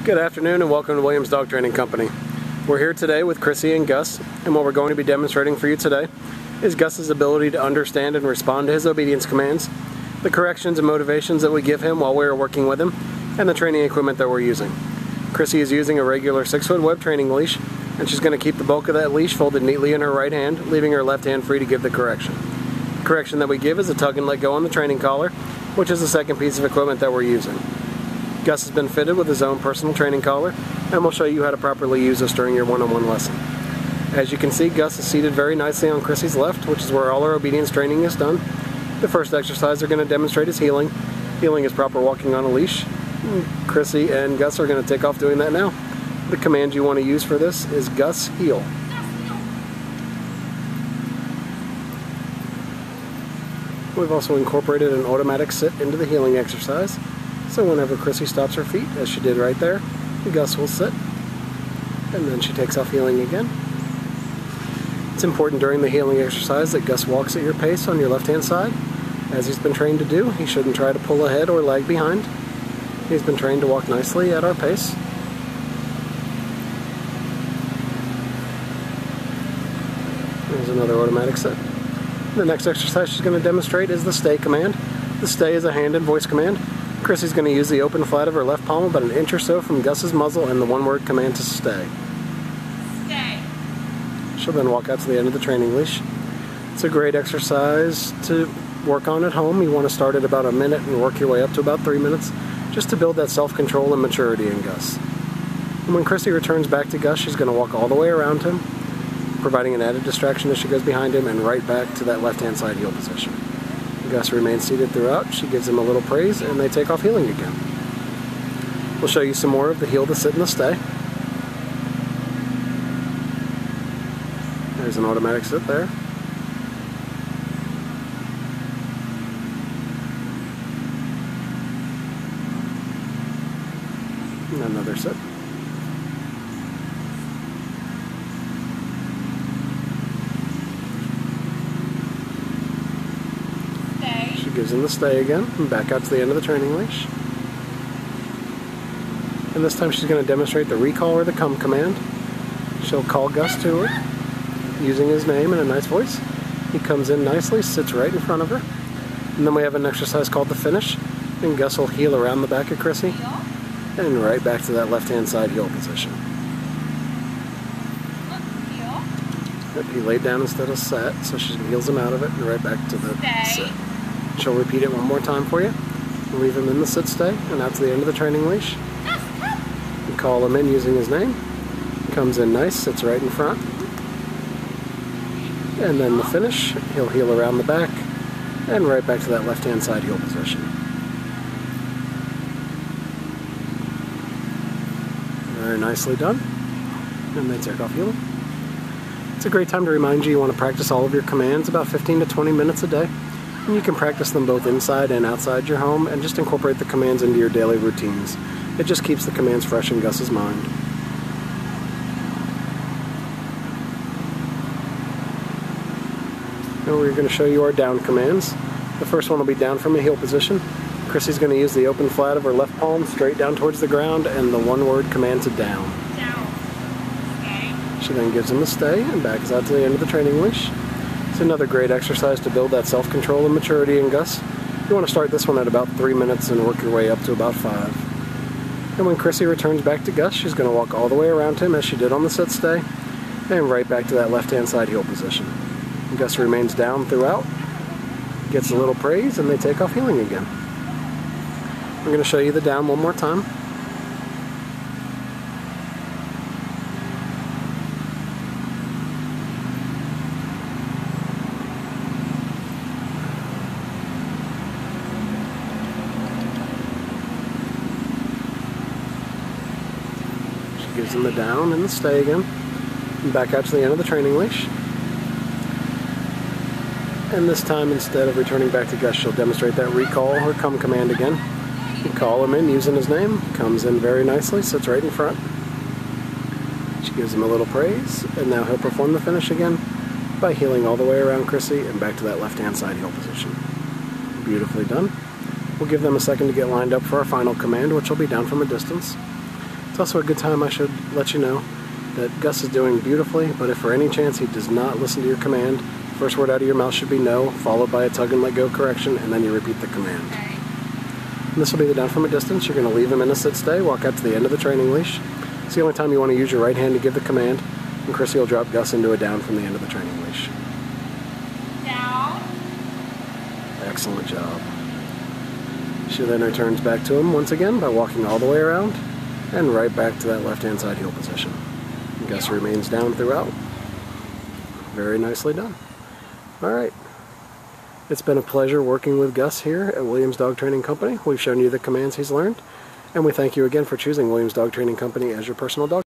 Good afternoon and welcome to Williams Dog Training Company. We're here today with Chrissy and Gus, and what we're going to be demonstrating for you today is Gus's ability to understand and respond to his obedience commands, the corrections and motivations that we give him while we're working with him, and the training equipment that we're using. Chrissy is using a regular 6-foot web training leash, and she's going to keep the bulk of that leash folded neatly in her right hand, leaving her left hand free to give the correction. The correction that we give is a tug and let go on the training collar, which is the second piece of equipment that we're using. Gus has been fitted with his own personal training collar, and we'll show you how to properly use this during your one-on-one lesson. As you can see, Gus is seated very nicely on Chrissy's left, which is where all our obedience training is done. The first exercise they're going to demonstrate is heeling. Heeling is proper walking on a leash. Chrissy and Gus are going to take off doing that now. The command you want to use for this is Gus heel. We've also incorporated an automatic sit into the heeling exercise. So whenever Chrissy stops her feet, as she did right there, Gus will sit, and then she takes off heeling again. It's important during the heeling exercise that Gus walks at your pace on your left-hand side. As he's been trained to do, he shouldn't try to pull ahead or lag behind. He's been trained to walk nicely at our pace. There's another automatic sit. The next exercise she's going to demonstrate is the stay command. The stay is a hand and voice command. Chrissy's going to use the open flat of her left palm about an inch or so from Gus's muzzle and the one-word command to stay. Stay. She'll then walk out to the end of the training leash. It's a great exercise to work on at home. You want to start at about a minute and work your way up to about 3 minutes, just to build that self-control and maturity in Gus. And when Chrissy returns back to Gus, she's going to walk all the way around him, providing an added distraction as she goes behind him and right back to that left-hand side heel position. Gus remains seated throughout. She gives him a little praise, and they take off heeling again. We'll show you some more of the heel, the sit, and the stay. There's an automatic sit there. And another sit. Gives him the stay again, and back out to the end of the training leash. And this time she's going to demonstrate the recall or the come command. She'll call Gus to her, using his name in a nice voice. He comes in nicely, sits right in front of her. And then we have an exercise called the finish, and Gus will heel around the back of Chrissy, and right back to that left-hand side heel position. He laid down instead of sat, so she heels him out of it, and right back to the sit. She'll repeat it one more time for you. Leave him in the sit stay and out to the end of the training leash. You call him in using his name. Comes in nice, sits right in front. And then the finish, he'll heel around the back and right back to that left-hand side heel position. Very nicely done. And they take off heeling. It's a great time to remind you want to practice all of your commands about 15 to 20 minutes a day. And you can practice them both inside and outside your home and just incorporate the commands into your daily routines. It just keeps the commands fresh in Gus's mind. Now we're going to show you our down commands. The first one will be down from a heel position. Chrissy's going to use the open flat of her left palm straight down towards the ground and the one-word command to down. Down. Stay. She then gives him a stay and backs out to the end of the training leash. It's another great exercise to build that self-control and maturity in Gus. You want to start this one at about 3 minutes and work your way up to about 5. And when Chrissy returns back to Gus, she's going to walk all the way around him as she did on the sit stay, and right back to that left-hand side heel position. And Gus remains down throughout, gets a little praise, and they take off heeling again. I'm going to show you the down one more time. Gives him the down and the stay again. And back out to the end of the training leash. And this time, instead of returning back to Gus, she'll demonstrate that recall or come command again. You call him in using his name. Comes in very nicely, sits right in front. She gives him a little praise, and now he'll perform the finish again by heeling all the way around Chrissy and back to that left-hand side heel position. Beautifully done. We'll give them a second to get lined up for our final command, which will be down from a distance. It's also a good time I should let you know that Gus is doing beautifully, but if for any chance he does not listen to your command, first word out of your mouth should be no, followed by a tug and let go correction, and then you repeat the command. Okay. And this will be the down from a distance. You're going to leave him in a sit stay, walk out to the end of the training leash. It's the only time you want to use your right hand to give the command, and Chrissy will drop Gus into a down from the end of the training leash. Down. Excellent job. She then returns back to him once again by walking all the way around and right back to that left-hand side heel position. Gus remains down throughout. Very nicely done. Alright. It's been a pleasure working with Gus here at Williams Dog Training Company. We've shown you the commands he's learned, and we thank you again for choosing Williams Dog Training Company as your personal dog